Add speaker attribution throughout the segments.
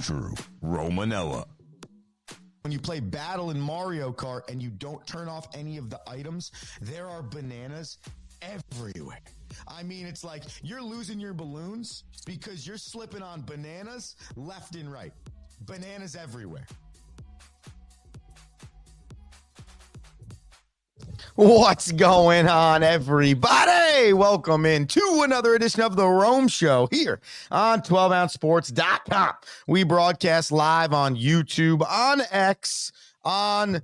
Speaker 1: Andrew Romanella.
Speaker 2: When you play Battle in Mario Kart and you don't turn off any of the items, there are bananas everywhere. I mean, it's like you're losing your balloons because you're slipping on bananas left and right. Bananas everywhere. What's going on, everybody? Welcome into another edition of The Rome Show here on 12ouncesports.com. We broadcast live on YouTube, on X, on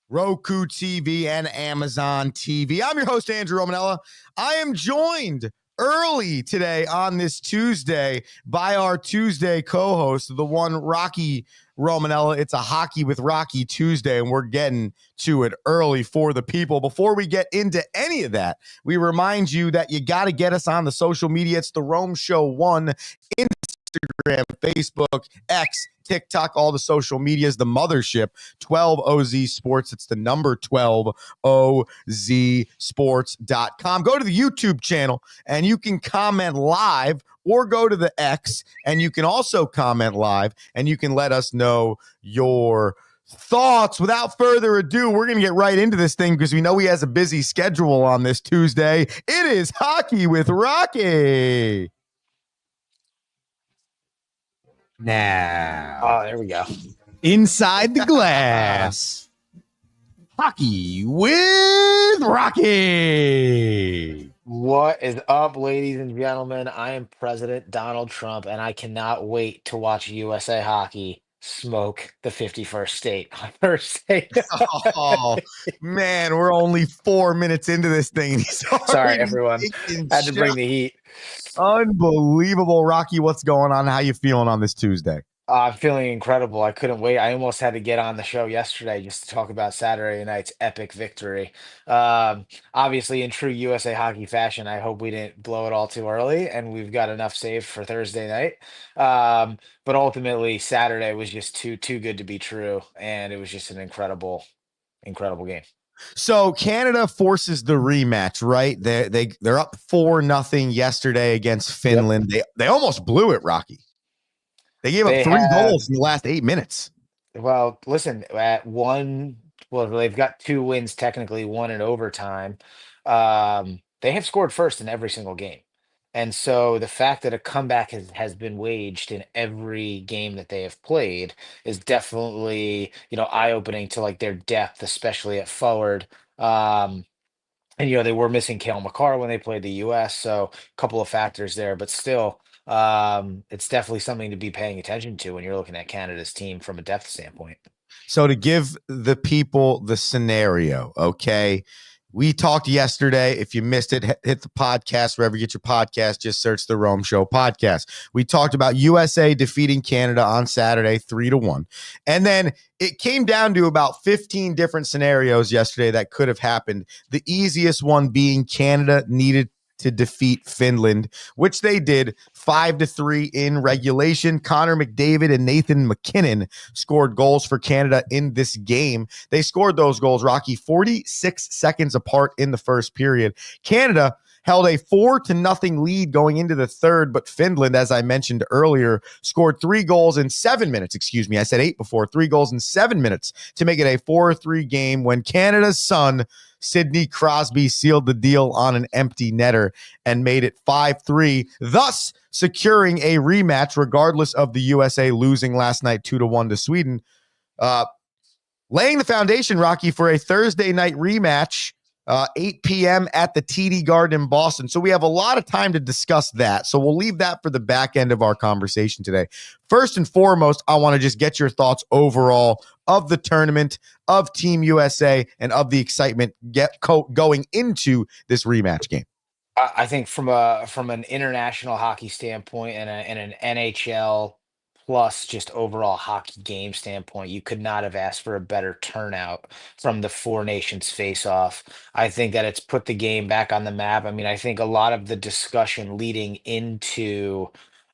Speaker 2: Roku TV, and Amazon TV. I'm your host, Andrew Romanella. I am joined early today on this Tuesday by our Tuesday co-host, the one Rocky Romanella. It's a Hockey with Rocky Tuesday, and we're getting to it early for the people. Before we get into any of that, we remind you that you got to get us on the social media. It's the Rome Show 1, Instagram, Facebook, X, TikTok, all the social medias, the mothership, 12OZ Sports. It's the number 12OZSports.com. Go to the YouTube channel and you can comment live, or go to the X and you can also comment live and you can let us know your thoughts. Without further ado, we're going to get right into this thing because we know he has a busy schedule on this Tuesday. It is Hockey with Rocky. Now,
Speaker 3: oh, there we go.
Speaker 2: Inside the glass, Hockey with Rocky.
Speaker 3: What is up, ladies and gentlemen? I am President Donald Trump, and I cannot wait to watch USA Hockey smoke the 51st state on Thursday.
Speaker 2: Oh, man, we're only 4 minutes into this thing.
Speaker 3: Sorry, everyone. Had to bring the heat.
Speaker 2: Unbelievable. Rocky, what's going on? How you feeling on this Tuesday?
Speaker 3: I'm feeling incredible. I couldn't wait. I almost had to get on the show yesterday just to talk about Saturday night's epic victory. Obviously, in true USA Hockey fashion, I hope we didn't blow it all too early and we've got enough saved for Thursday night. But ultimately, Saturday was just too good to be true, and it was just an incredible game.
Speaker 2: So Canada forces the rematch, right? They're up 4-0 yesterday against Finland. Yep. They almost blew it, Rocky. They gave up 3 goals in the last 8 minutes.
Speaker 3: Well, listen, they've got 2 wins, technically 1 in overtime. They have scored first in every single game. And so the fact that a comeback has been waged in every game that they have played is definitely, eye-opening to like their depth, especially at forward. And they were missing Cale Makar when they played the US, so a couple of factors there, but still, it's definitely something to be paying attention to when you're looking at Canada's team from a depth standpoint.
Speaker 2: So to give the people the scenario, okay, we talked yesterday. If you missed it, hit the podcast wherever you get your podcast. Just search the Rome Show podcast. We talked about USA defeating Canada on Saturday 3-1. And then it came down to about 15 different scenarios yesterday that could have happened. The easiest one being Canada needed to defeat Finland, which they did 5-3 in regulation. Connor McDavid and Nathan McKinnon scored goals for Canada in this game. They scored those goals, Rocky, 46 seconds apart in the first period. Canada held a 4-0 lead going into the third, but Finland, as I mentioned earlier, scored 3 goals in 7 minutes. Excuse me, I said 8 before. 3 goals in 7 minutes to make it a 4-3 game when Canada's son, Sidney Crosby, sealed the deal on an empty netter and made it 5-3, thus securing a rematch regardless of the USA losing last night 2-1 to Sweden. Laying the foundation, Rocky, for a Thursday night rematch, 8 p.m. at the TD Garden in Boston. So we have a lot of time to discuss that. So we'll leave that for the back end of our conversation today. First and foremost, I want to just get your thoughts overall of the tournament, of Team USA, and of the excitement going into this rematch game.
Speaker 3: I think from an international hockey standpoint and an NHL plus just overall hockey game standpoint, you could not have asked for a better turnout from the Four Nations face-off. I think that it's put the game back on the map. I mean, I think a lot of the discussion leading into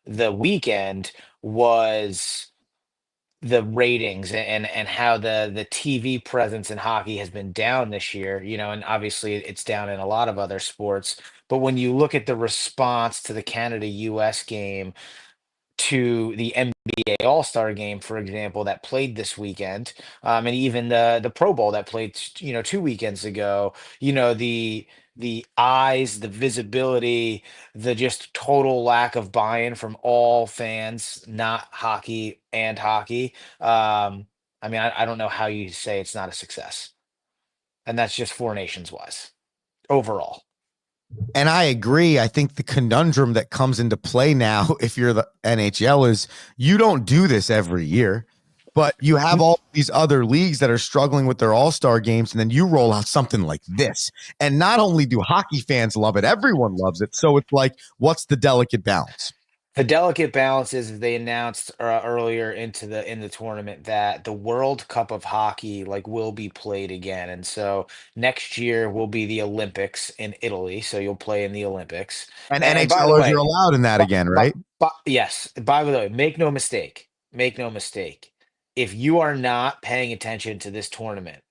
Speaker 3: the weekend was the ratings and how the TV presence in hockey has been down this year, and obviously it's down in a lot of other sports. But when you look at the response to the Canada US game, to the NBA All-Star game, for example, that played this weekend, and even the Pro Bowl that played, 2 weekends ago. The eyes, the visibility, the just total lack of buy-in from all fans, not hockey and hockey. I mean, I don't know how you say it's not a success, and that's just Four Nations wise overall.
Speaker 2: And I agree. I think the conundrum that comes into play now, if you're the NHL, is you don't do this every year, but you have all these other leagues that are struggling with their all-star games, and then you roll out something like this. And not only do hockey fans love it, everyone loves it. So it's like, what's the delicate balance?
Speaker 3: The delicate balance is they announced earlier in the tournament that the World Cup of Hockey will be played again, and so next year will be the Olympics in Italy. So you'll play in the Olympics.
Speaker 2: And
Speaker 3: And by the
Speaker 2: NHLers are
Speaker 3: way,
Speaker 2: allowed in that again, right?
Speaker 3: yes. By the way, make no mistake. Make no mistake. If you are not paying attention to this tournament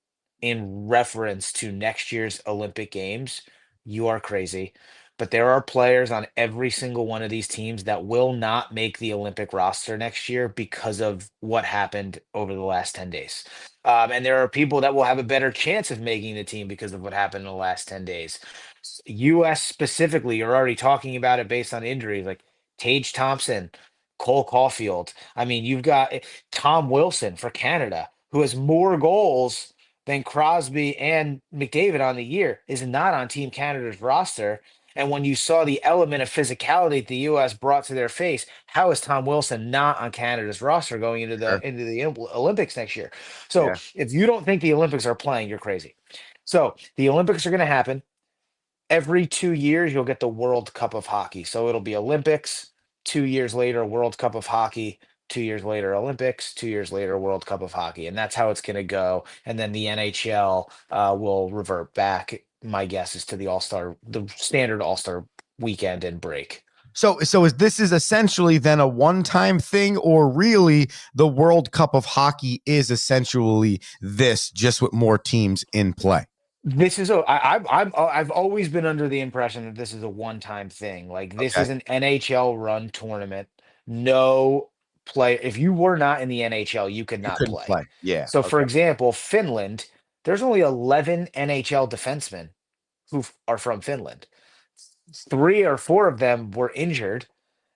Speaker 3: in reference to next year's Olympic Games, you are crazy. But there are players on every single one of these teams that will not make the Olympic roster next year because of what happened over the last 10 days. And there are people that will have a better chance of making the team because of what happened in the last 10 days. US specifically, you're already talking about it based on injuries like Tage Thompson, Cole Caulfield. I mean, you've got Tom Wilson for Canada, who has more goals than Crosby and McDavid on the year, is not on Team Canada's roster. And when you saw the element of physicality the U.S. brought to their face, how is Tom Wilson not on Canada's roster going into
Speaker 2: Sure.
Speaker 3: the Olympics next year? So
Speaker 2: Yeah.
Speaker 3: if you don't think the Olympics are playing, you're crazy. So the Olympics are going to happen every 2 years. You'll get the World Cup of Hockey. So it'll be Olympics, 2 years later, World Cup of Hockey, 2 years later, Olympics, 2 years later, World Cup of Hockey. And that's how it's going to go. And then the NHL will revert back. My guess is to the standard All Star weekend and break.
Speaker 2: So is this essentially then a one-time thing, or really the World Cup of Hockey is essentially this, just with more teams in play?
Speaker 3: This is I've always been under the impression that this is a one-time thing. Like this
Speaker 2: Okay.
Speaker 3: is an NHL run tournament. No play. If you were not in the NHL, you could
Speaker 2: You
Speaker 3: not
Speaker 2: couldn't
Speaker 3: play.
Speaker 2: play. Yeah.
Speaker 3: So, for
Speaker 2: Okay.
Speaker 3: example, Finland, there's only 11 NHL defensemen who are from Finland. 3 or 4 of them were injured,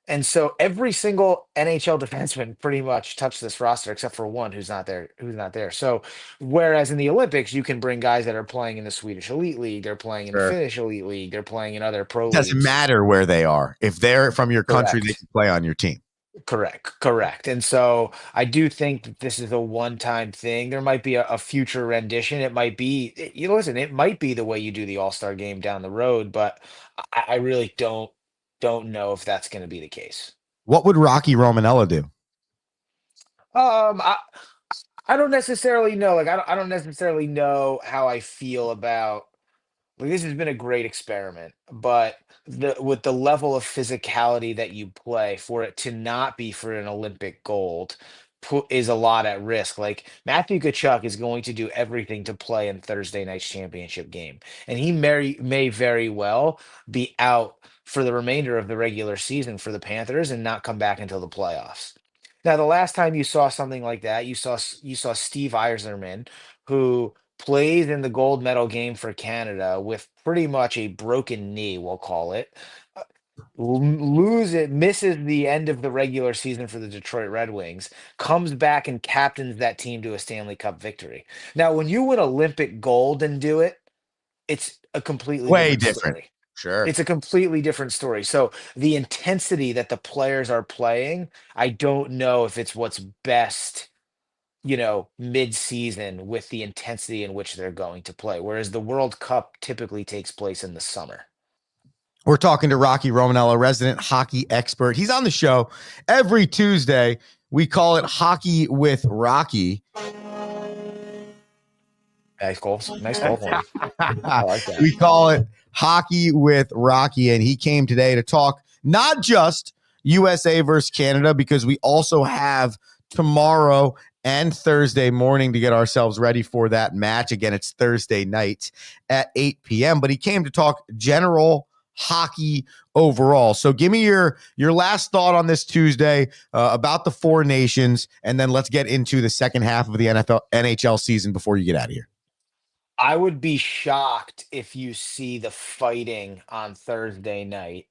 Speaker 3: and so every single NHL defenseman pretty much touched this roster except for one who's not there. Who's not there. So whereas in the Olympics, you can bring guys that are playing in the Swedish Elite League, they're playing in the
Speaker 2: Sure.
Speaker 3: Finnish Elite League, they're playing in other pro
Speaker 2: It doesn't
Speaker 3: leagues.
Speaker 2: matter where they are. If they're from your country, they
Speaker 3: Correct.
Speaker 2: can play on your team.
Speaker 3: Correct. And so I do think that this is a one-time thing. There might be a future rendition. It might be, listen, it might be the way you do the All-Star game down the road, but I really don't know if that's going to be the case.
Speaker 2: What would Rocky Romanella do?
Speaker 3: Um, I, I don't necessarily know. I don't necessarily know how I feel about. Like this has been a great experiment, but with the level of physicality that you play for it to not be for an Olympic gold is a lot at risk. Like Matthew Kachuk is going to do everything to play in Thursday night's championship game, and he may very well be out for the remainder of the regular season for the Panthers and not come back until the playoffs. Now, the last time you saw something like that, you saw Steve Yzerman, who plays in the gold medal game for Canada with pretty much a broken knee, we'll call it. Lose it, misses the end of the regular season for the Detroit Red Wings, comes back and captains that team to a Stanley Cup victory. Now, when you win Olympic gold and do it, it's a completely
Speaker 2: Way
Speaker 3: different
Speaker 2: different.
Speaker 3: story.
Speaker 2: Sure.
Speaker 3: It's a completely different story. So the intensity that the players are playing, I don't know if it's what's best, mid-season with the intensity in which they're going to play. Whereas the World Cup typically takes place in the summer.
Speaker 2: We're talking to Rocky Romanella, resident hockey expert. He's on the show every Tuesday. We call it Hockey with Rocky.
Speaker 3: Nice goal. Nice goal for him. I like that.
Speaker 2: We call it Hockey with Rocky, and he came today to talk not just USA versus Canada, because we also have tomorrow and Thursday morning to get ourselves ready for that match. Again, it's Thursday night at 8 p.m., but he came to talk general hockey overall. So give me your last thought on this Tuesday about the four nations, and then let's get into the second half of the NHL season before you get out of here.
Speaker 3: I would be shocked if you see the fighting on Thursday night,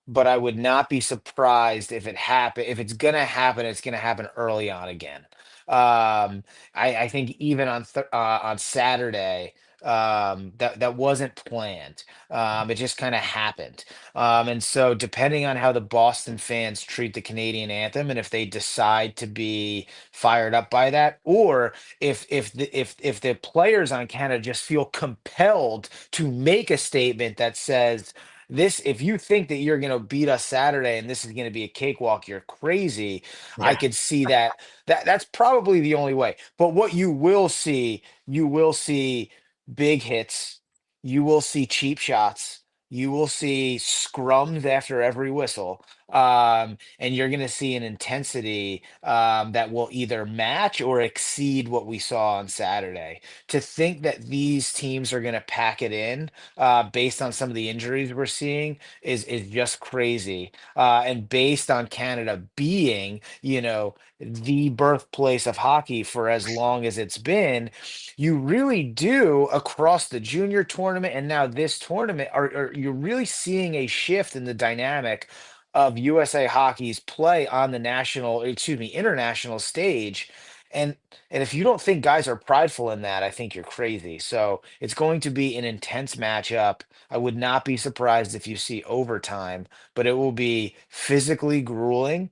Speaker 3: but I would not be surprised if it happen. If it's gonna happen, it's gonna happen early on again. I think even on Saturday, that wasn't planned. It just kind of happened. And so depending on how the Boston fans treat the Canadian anthem, and if they decide to be fired up by that, or if the players on Canada just feel compelled to make a statement that says, this, if you think that you're going to beat us Saturday and this is going to be a cakewalk, you're crazy. I
Speaker 2: Yeah.
Speaker 3: could see that's probably the only way. But what you will see big hits, you will see cheap shots, you will see scrums after every whistle. And you're going to see an intensity that will either match or exceed what we saw on Saturday. To think that these teams are going to pack it in based on some of the injuries we're seeing is just crazy. And based on Canada being, the birthplace of hockey for as long as it's been, you really do across the junior tournament and now this tournament are you're really seeing a shift in the dynamic of USA Hockey's play on the international stage. And and if you don't think guys are prideful in that, I think you're crazy. So it's going to be an intense matchup. I would not be surprised if you see overtime, but it will be physically grueling.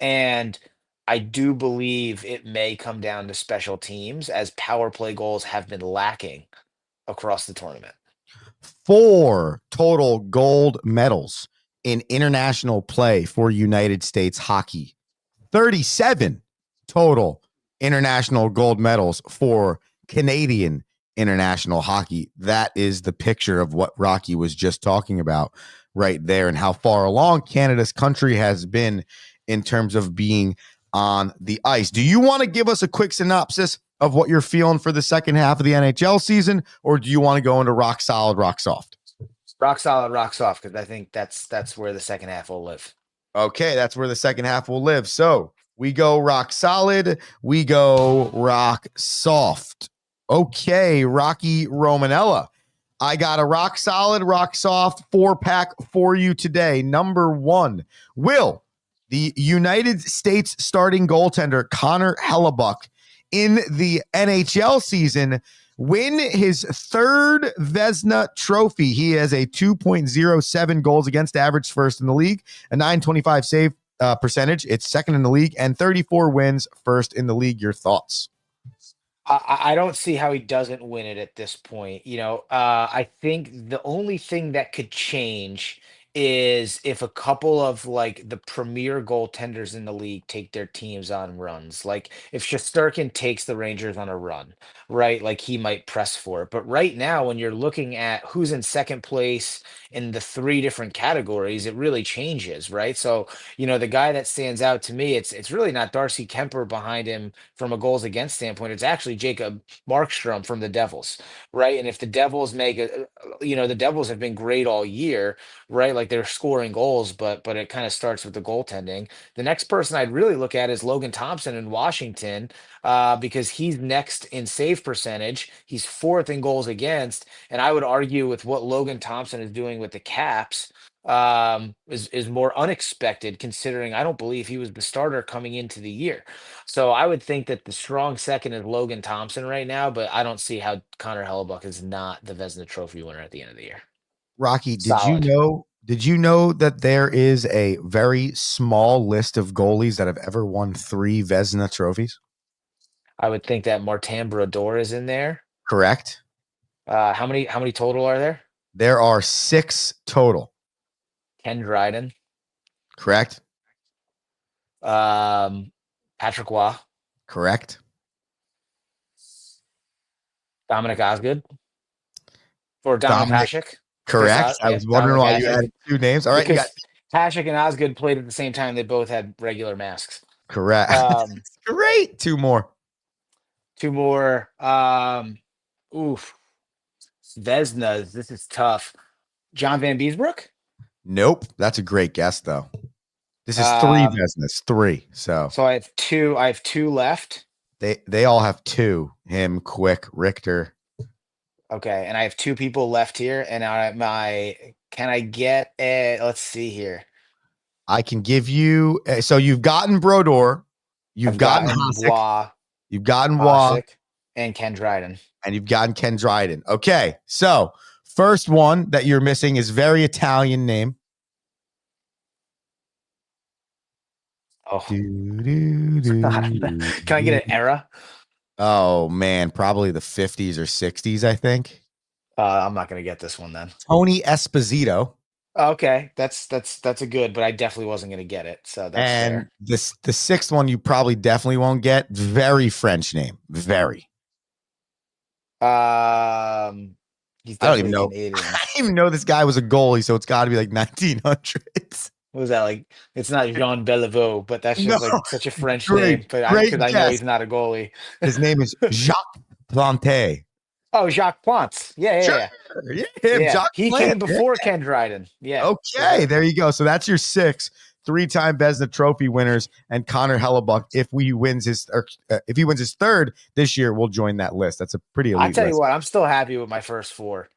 Speaker 3: And I do believe it may come down to special teams as power play goals have been lacking across the tournament.
Speaker 2: 4 total gold medals in international play for United States hockey. 37 total international gold medals for Canadian international hockey. That is the picture of what Rocky was just talking about right there, and how far along Canada's country has been in terms of being on the ice. Do you want to give us a quick synopsis of what you're feeling for the second half of the NHL season, or do you want to go into rock solid, rock soft?
Speaker 3: Rock solid, rock soft, because I think that's where the second half will live.
Speaker 2: Okay, that's where the second half will live. So we go rock solid, we go rock soft. Okay, Rocky Romanella. I got a rock solid, rock soft 4-pack for you today. Number 1, will the United States starting goaltender Connor Hellebuck in the NHL season win his third Vezina trophy? He has a 2.07 goals against average, first in the league, a 925 save percentage. It's second in the league, and 34 wins, first in the league. Your thoughts?
Speaker 3: I don't see how he doesn't win it at this point. I think the only thing that could change is if a couple of like the premier goaltenders in the league take their teams on runs. Like if Shesterkin takes the Rangers on a run, right? Like he might press for it. But right now, when you're looking at who's in second place in the three different categories, it really changes, right? So, the guy that stands out to me, it's really not Darcy Kemper behind him from a goals against standpoint. It's actually Jacob Markstrom from the Devils, right? And if the Devils the Devils have been great all year, right? Like they're scoring goals, but it kind of starts with the goaltending. The next person I'd really look at is Logan Thompson in Washington, because he's next in save percentage. He's fourth in goals against, and I would argue with what Logan Thompson is doing with the Caps is more unexpected considering I don't believe he was the starter coming into the year. So I would think that the strong second is Logan Thompson right now, but I don't see how Connor Hellebuck is not the Vezina Trophy winner at the end of the year.
Speaker 2: Rocky, did you
Speaker 3: Solid.
Speaker 2: know? Did you know that there is a very small list of goalies that have ever won 3 Vezina trophies?
Speaker 3: I would think that Martin Brodeur is in there.
Speaker 2: Correct.
Speaker 3: How many total are there?
Speaker 2: There are 6 total.
Speaker 3: Ken Dryden,
Speaker 2: Correct.
Speaker 3: um, Patrick Waugh,
Speaker 2: Correct.
Speaker 3: Dominic Osgood, or Dominik
Speaker 2: Dominic.
Speaker 3: Hasek. Chris
Speaker 2: Correct. I
Speaker 3: Yeah,
Speaker 2: was wondering
Speaker 3: Dominic
Speaker 2: why you
Speaker 3: Hasek.
Speaker 2: added 2 names. All right, you got
Speaker 3: Because Hasek and Osgood played at the same time. They both had regular masks.
Speaker 2: correct.
Speaker 3: Um,
Speaker 2: Great. 2 more.
Speaker 3: Two more. Oof. Vesnas. This is tough. John Van Beesbrook.
Speaker 2: Nope. That's a great guess, though. This is three
Speaker 3: Um,
Speaker 2: Vesnas, three. So
Speaker 3: so I have two left.
Speaker 2: they all have two. Him, Quick, Richter.
Speaker 3: Okay, and I have two people left here, and can I get a, let's see here.
Speaker 2: I can give you. So you've gotten Brodor, you've
Speaker 3: I've
Speaker 2: gotten
Speaker 3: gotten
Speaker 2: Hasek,
Speaker 3: Bois,
Speaker 2: you've gotten Waugh,
Speaker 3: Hasek, and Ken Dryden.
Speaker 2: and you've gotten Ken Dryden. Okay, so first one that you're missing is very Italian name.
Speaker 3: Oh,
Speaker 2: Do, do, do, do,
Speaker 3: can I get
Speaker 2: do.
Speaker 3: an era?
Speaker 2: Oh man, probably the 50s or 60s, I think.
Speaker 3: I'm not gonna get this one then.
Speaker 2: Tony Esposito.
Speaker 3: Okay, that's a good, but I definitely wasn't gonna get it, so that's
Speaker 2: And
Speaker 3: fair.
Speaker 2: the sixth one you probably definitely won't get. Very French name. Very.
Speaker 3: Um, he's
Speaker 2: I don't even
Speaker 3: definitely
Speaker 2: know. I
Speaker 3: Canadian.
Speaker 2: didn't even know this guy was a goalie, so it's got to be like 1900s.
Speaker 3: What was that like? It's not Jean Beliveau, but that's
Speaker 2: No,
Speaker 3: just like such a French
Speaker 2: great,
Speaker 3: name. But
Speaker 2: great
Speaker 3: because I know
Speaker 2: guess.
Speaker 3: he's not a goalie.
Speaker 2: His name is Jacques Plante.
Speaker 3: Oh, Jacques Plante. Yeah, yeah,
Speaker 2: Sure,
Speaker 3: yeah.
Speaker 2: yeah, him,
Speaker 3: Yeah.
Speaker 2: Jacques
Speaker 3: He
Speaker 2: Plante.
Speaker 3: came before Ken Dryden. Yeah, for
Speaker 2: Okay,
Speaker 3: sure.
Speaker 2: there you go. So that's your six three-time Vezina Trophy winners, and Connor Hellebuck. If he wins his third this year, we'll join that list. That's a pretty
Speaker 3: I
Speaker 2: elite
Speaker 3: tell you
Speaker 2: list.
Speaker 3: what, I'm still happy with my first four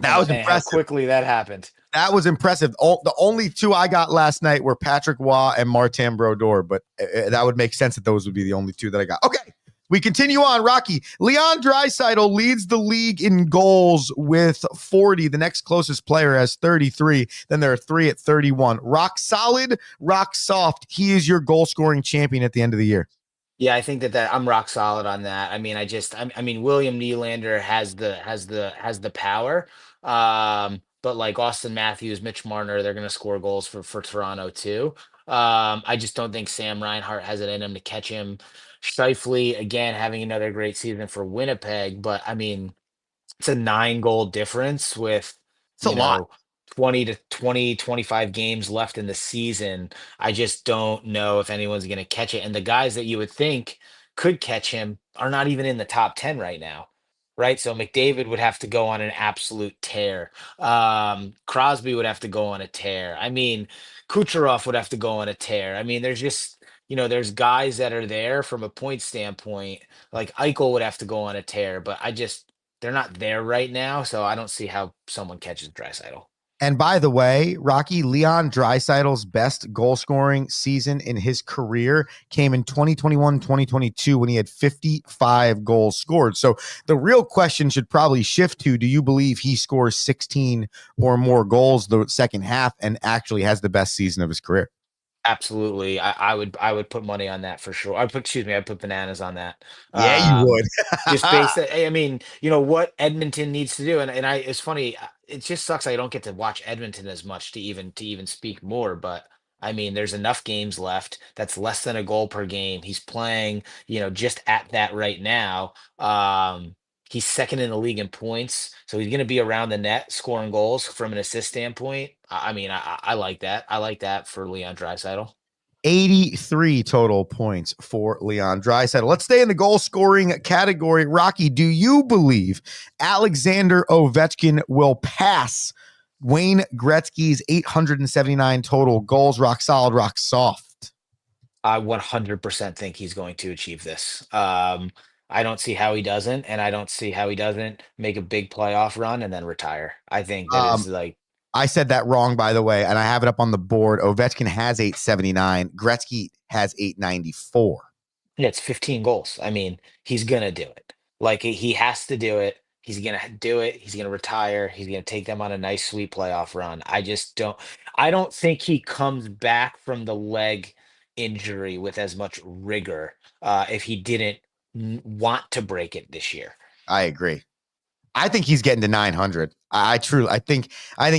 Speaker 2: That was
Speaker 3: and how
Speaker 2: impressive.
Speaker 3: quickly that happened.
Speaker 2: That was impressive. The only two I got last night were Patrick Waugh and Martin Brodeur, but that would make sense that those would be the only two that I got. Okay, we continue on. Rocky. Leon Draisaitl leads the league in goals with 40. The next closest player has 33. Then there are three at 31. Rock solid, rock soft. He is your goal scoring champion at the end of the year.
Speaker 3: Yeah, I think that I'm rock solid on that. I mean, I mean, William Nylander has the power. But like Austin Matthews, Mitch Marner, they're gonna score goals for Toronto too. I just don't think Sam Reinhart has it in him to catch him. Shifley again having another great season for Winnipeg, but I mean, it's a 9 goal difference with,
Speaker 2: It's a
Speaker 3: you
Speaker 2: lot.
Speaker 3: know, 20 to 20, 25 games left in the season. I just don't know if anyone's going to catch it. And the guys that you would think could catch him are not even in the top 10 right now. Right. So McDavid would have to go on an absolute tear. Crosby would have to go on a tear. I mean, Kucherov would have to go on a tear. I mean, there's just, there's guys that are there from a point standpoint. Like Eichel would have to go on a tear, but they're not there right now, so I don't see how someone catches Drysaitel.
Speaker 2: And by the way, Rocky, Leon Draisaitl's best goal scoring season in his career came in 2021-2022 when he had 55 goals scored. So the real question should probably shift to, do you believe he scores 16 or more goals the second half and actually has the best season of his career?
Speaker 3: Absolutely, I would put money on that for sure. I'd put bananas on that.
Speaker 2: Yeah, you
Speaker 3: Um,
Speaker 2: would.
Speaker 3: just based, I mean, what Edmonton needs to do, and it's funny, it just sucks I don't get to watch Edmonton as much to even speak more, but I mean, there's enough games left. That's less than a goal per game. He's playing, just at that right now. He's second in the league in points, so he's going to be around the net scoring goals from an assist standpoint. I mean, I like that. I like that for Leon Draisaitl.
Speaker 2: 83 total points for Leon Draisaitl. Let's stay in the goal scoring category. Rocky, do you believe Alexander Ovechkin will pass Wayne Gretzky's 879 total goals? Rock solid, rock soft.
Speaker 3: I 100% think he's going to achieve this. I don't see how he doesn't, and I don't see how he doesn't make a big playoff run and then retire. I think that
Speaker 2: Um,
Speaker 3: is like,
Speaker 2: I said that wrong, by the way, and I have it up on the board. Ovechkin has 879. Gretzky has 894.
Speaker 3: yeah, it's 15 goals. I mean, he's gonna do it. Like he has to do it. He's gonna do it. He's gonna retire. He's gonna take them on a nice, sweet playoff run. I just don't. I don't think he comes back from the leg injury with as much rigor if he didn't want to break it this year.
Speaker 2: I agree. I think he's getting to 900. I truly, I think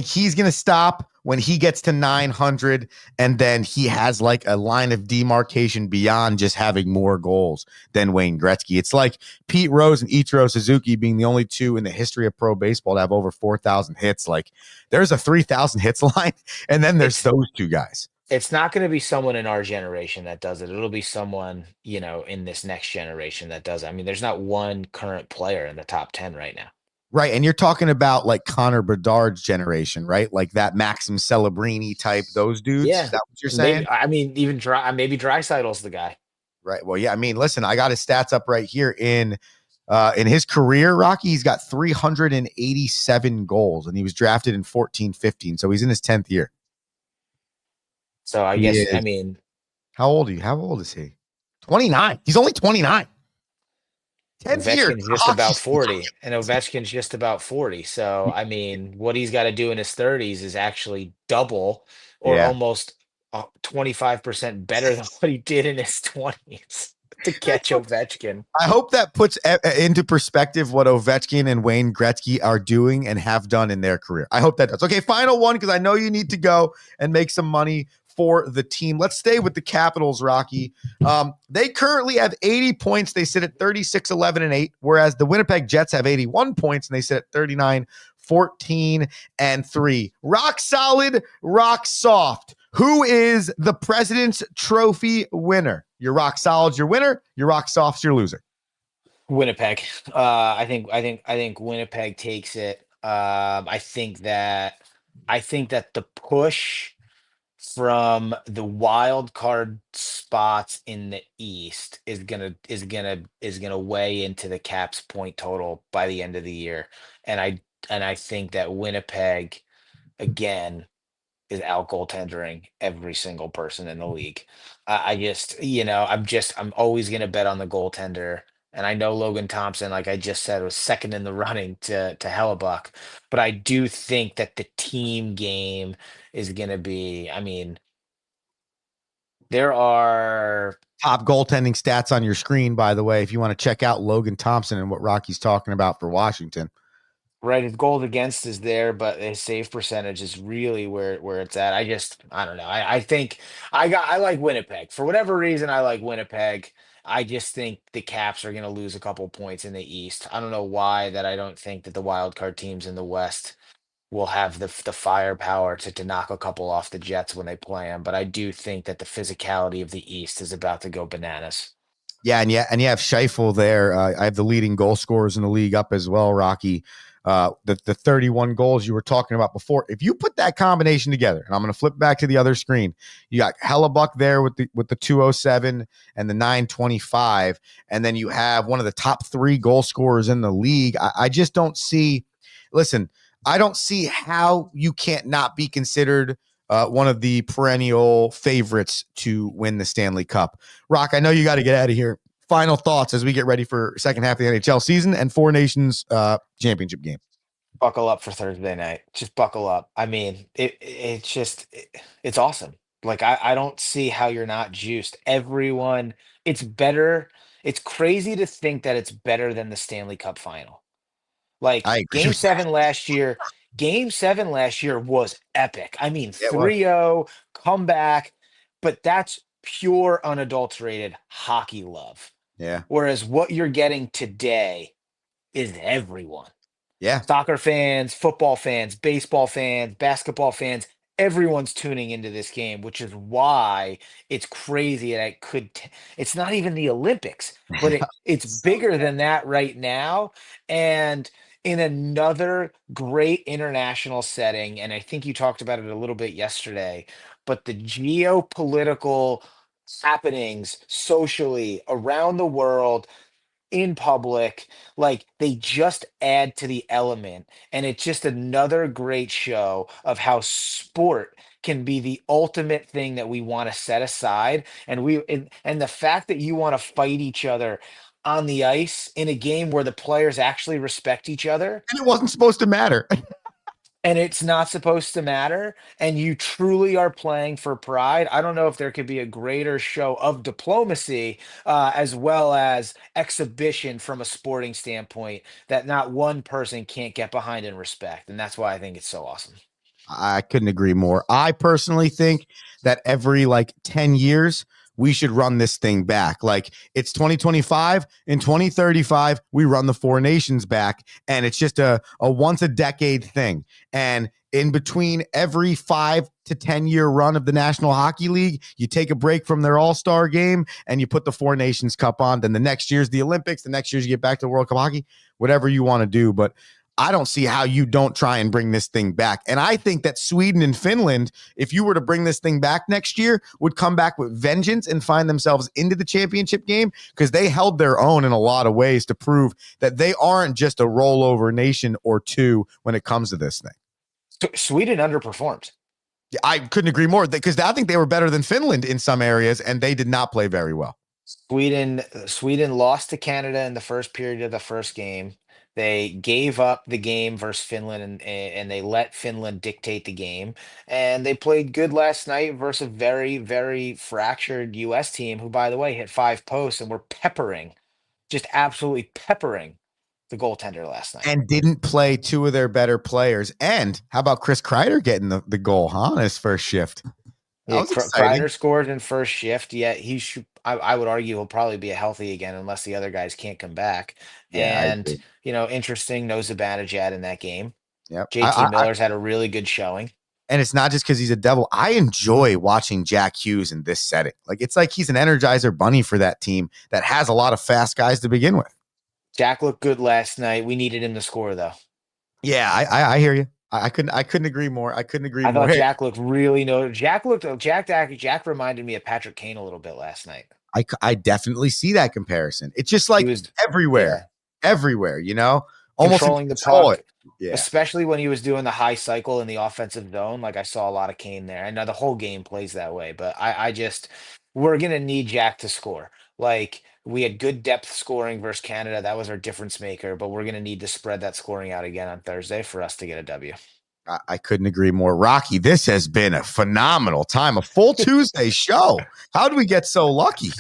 Speaker 2: he's going to stop when he gets to 900, and then he has like a line of demarcation beyond just having more goals than Wayne Gretzky. It's like Pete Rose and Ichiro Suzuki being the only two in the history of pro baseball to have over 4,000 hits. Like there's a 3,000 hits line, and then there's
Speaker 3: It's
Speaker 2: those two guys.
Speaker 3: it's not going to be someone in our generation that does it. It'll be someone, in this next generation that does it. I mean, there's not one current player in the top 10 right now.
Speaker 2: Right. And you're talking about like Connor Bedard's generation, right? Like that Maxim Celebrini type, those dudes. Is
Speaker 3: Yeah,
Speaker 2: that what you're saying?
Speaker 3: maybe. I mean, even maybe Draisaitl's the guy.
Speaker 2: Right. Well, yeah. I mean, listen, I got his stats up right here in his career, Rocky. He's got 387 goals, and he was drafted in 14-15. So he's in his 10th year.
Speaker 3: So I
Speaker 2: He
Speaker 3: guess I
Speaker 2: is.
Speaker 3: mean
Speaker 2: How old are you? How old is he? 29. He's only 29. 10th year.
Speaker 3: Ovechkin's just about 40, and Ovechkin's just about 40. So I mean, what he's got to do in his 30s is actually double or
Speaker 2: Yeah.
Speaker 3: almost 25% better than what he did in his 20s to catch Ovechkin.
Speaker 2: I hope that puts into perspective what Ovechkin and Wayne Gretzky are doing and have done in their career. I hope that does. Okay, final one, because I know you need to go and make some money for the team. Let's stay with the Capitals, Rocky. They currently have 80 points. They sit at 36, 11, and 8, whereas the Winnipeg Jets have 81 points, and they sit at 39, 14, and 3. Rock solid, rock soft. Who is the President's Trophy winner? Your rock solid's your winner. Your rock soft's your loser.
Speaker 3: Winnipeg. I think Winnipeg takes it. I think that the push from the wild card spots in the East is gonna weigh into the Caps point total by the end of the year. And I think that Winnipeg again is out goaltendering every single person in the league. I just, I'm always going to bet on the goaltender. And I know Logan Thompson, like I just said, was second in the running to Hellebuck. But I do think that the team game is going to be, I mean, there are
Speaker 2: Top goaltending stats on your screen, by the way, if you want to check out Logan Thompson and what Rocky's talking about for Washington.
Speaker 3: right. His goal against is there, but his save percentage is really where it's at. I don't know. I think I like Winnipeg for whatever reason. I like Winnipeg. I just think the Caps are going to lose a couple points in the East. I don't know why that I don't think that the wild card teams in the West will have the firepower to knock a couple off the Jets when they play them. But I do think that the physicality of the East is about to go bananas.
Speaker 2: Yeah, and you have Scheifele there. I have the leading goal scorers in the league up as well, Rocky. The 31 goals you were talking about before. If you put that combination together, and I'm going to flip back to the other screen, you got Hellebuck there with the 207 and the 925, and then you have one of the top 3 goal scorers in the league. I just don't see. Listen, I don't see how you can't not be considered one of the perennial favorites to win the Stanley Cup. Rock, I know you got to get out of here. Final thoughts as we get ready for second half of the NHL season and Four Nations championship game.
Speaker 3: Buckle up for Thursday night. Just buckle up. I mean, it's awesome. Like I don't see how you're not juiced. Everyone, it's better. It's crazy to think that it's better than the Stanley Cup final. Like
Speaker 2: I agree with that.
Speaker 3: Game 7 last year was epic. I mean,
Speaker 2: Yeah, it was.
Speaker 3: 3-0 comeback, but that's pure unadulterated hockey love.
Speaker 2: Yeah.
Speaker 3: Whereas what you're getting today is everyone.
Speaker 2: Yeah.
Speaker 3: Soccer fans, football fans, baseball fans, basketball fans, everyone's tuning into this game, which is why it's crazy that it's not even the Olympics, but it's bigger than that right now. And in another great international setting, and I think you talked about it a little bit yesterday, but the geopolitical happenings socially around the world in public, like they just add to the element. And it's just another great show of how sport can be the ultimate thing that we want to set aside. And the fact that you want to fight each other on the ice in a game where the players actually respect each other
Speaker 2: And it wasn't supposed to matter.
Speaker 3: and it's not supposed to matter, and you truly are playing for pride. I don't know if there could be a greater show of diplomacy as well as exhibition from a sporting standpoint that not one person can't get behind and respect, and that's why I think it's so awesome.
Speaker 2: I couldn't agree more. I personally think that every like 10 years, we should run this thing back. Like it's 2025. In 2035, we run the Four Nations back. And it's just a once a decade thing. And in between every 5 to 10 year run of the National Hockey League, you take a break from their all-star game and you put the Four Nations Cup on. Then the next year's the Olympics. The next year's you get back to World Cup hockey, whatever you want to do. But I don't see how you don't try and bring this thing back. And I think that Sweden and Finland, if you were to bring this thing back next year, would come back with vengeance and find themselves into the championship game, because they held their own in a lot of ways to prove that they aren't just a rollover nation or two when it comes to this thing.
Speaker 3: Sweden underperformed.
Speaker 2: I couldn't agree more, because I think they were better than Finland in some areas, and they did not play very well.
Speaker 3: Sweden lost to Canada in the first period of the first game. They gave up the game versus Finland, and they let Finland dictate the game. And they played good last night versus a very, very fractured US team, who, by the way, hit 5 posts and were just absolutely peppering the goaltender last night.
Speaker 2: And didn't play two of their better players. And how about Chris Kreider getting the goal, on his first shift?
Speaker 3: Yeah, Kreider scored in first shift. Yeah, he should. I would argue he'll probably be healthy again unless the other guys can't come back.
Speaker 2: Yeah,
Speaker 3: And interesting, no Zibanejad in that game.
Speaker 2: Yep.
Speaker 3: JT Miller's had a really good showing.
Speaker 2: And it's not just because he's a devil. I enjoy watching Jack Hughes in this setting. It's like he's an Energizer bunny for that team that has a lot of fast guys to begin with.
Speaker 3: Jack looked good last night. We needed him to score, though.
Speaker 2: Yeah, I hear you. I couldn't agree more. I
Speaker 3: thought Jack looked really Jack reminded me of Patrick Kane a little bit last night.
Speaker 2: I definitely see that comparison. It's just like everywhere, almost
Speaker 3: controlling the puck. Yeah. Especially when he was doing the high cycle in the offensive zone. I saw a lot of Kane there. I know the whole game plays that way, but we're going to need Jack to score. We had good depth scoring versus Canada. That was our difference maker, but we're going to need to spread that scoring out again on Thursday for us to get a W.
Speaker 2: I couldn't agree more. Rocky, this has been a phenomenal time, a full Tuesday show. How did we get so lucky?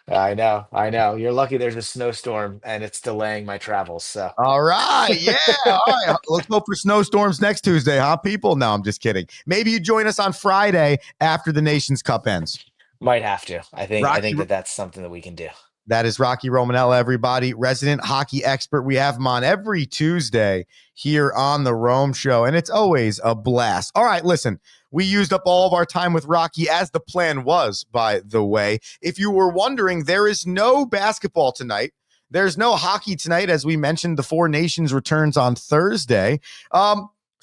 Speaker 3: I know. You're lucky there's a snowstorm and it's delaying my travels. So.
Speaker 2: All right. Yeah. All right. Let's go for snowstorms next Tuesday, huh, people? No, I'm just kidding. Maybe you join us on Friday after the Nations Cup ends.
Speaker 3: Might have to. I think that's something that we can do.
Speaker 2: That is Rocky Romanella, everybody, resident hockey expert. We have him on every Tuesday here on the Rome Show, and it's always a blast. All right, listen, we used up all of our time with Rocky, as the plan was, by the way. If you were wondering, there is no basketball tonight. There's no hockey tonight. As we mentioned, the Four Nations returns on Thursday.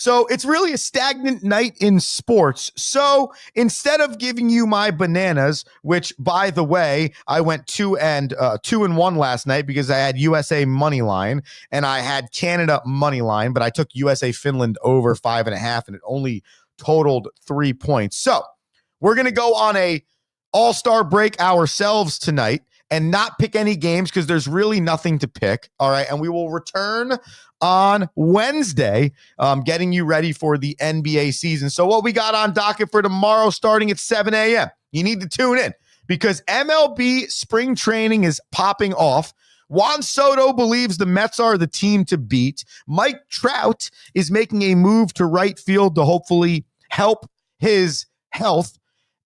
Speaker 2: So it's really a stagnant night in sports. So instead of giving you my bananas, which, by the way, I went 2-1 last night because I had USA money line and I had Canada money line, but I took USA Finland over 5.5 and it only totaled 3 points. So we're going to go on a all-star break ourselves tonight and not pick any games because there's really nothing to pick. All right. And we will return on Wednesday, getting you ready for the NBA season. So what we got on docket for tomorrow, starting at 7 a.m., you need to tune in because MLB spring training is popping off. Juan Soto believes the Mets are the team to beat. Mike Trout is making a move to right field to hopefully help his health.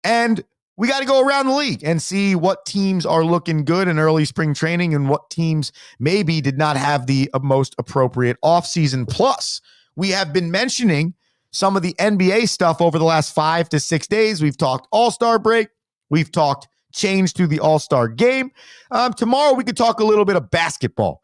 Speaker 2: And we got to go around the league and see what teams are looking good in early spring training and what teams maybe did not have the most appropriate offseason. Plus, we have been mentioning some of the NBA stuff over the last 5 to 6 days. We've talked All-Star break. We've talked change to the All-Star game. Tomorrow, we could talk a little bit of basketball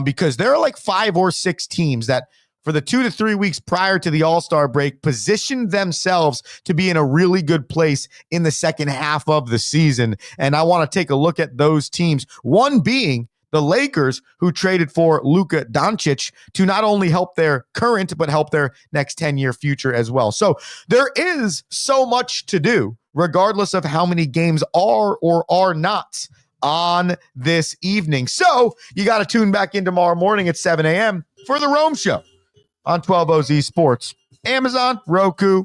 Speaker 2: because there are 5 or 6 teams that for the 2 to 3 weeks prior to the All-Star break, positioned themselves to be in a really good place in the second half of the season. And I want to take a look at those teams, one being the Lakers, who traded for Luka Doncic to not only help their current, but help their next 10-year future as well. So there is so much to do, regardless of how many games are or are not on this evening. So you got to tune back in tomorrow morning at 7 a.m. for the Rome Show on 12OZ Sports, Amazon, Roku,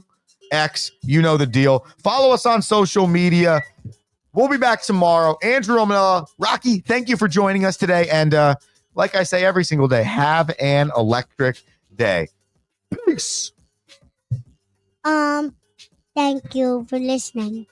Speaker 2: X, you know the deal. Follow us on social media. We'll be back tomorrow. Andrew Romanella, Rocky, thank you for joining us today. And like I say every single day, have an electric day. Peace.
Speaker 1: Thank you for listening.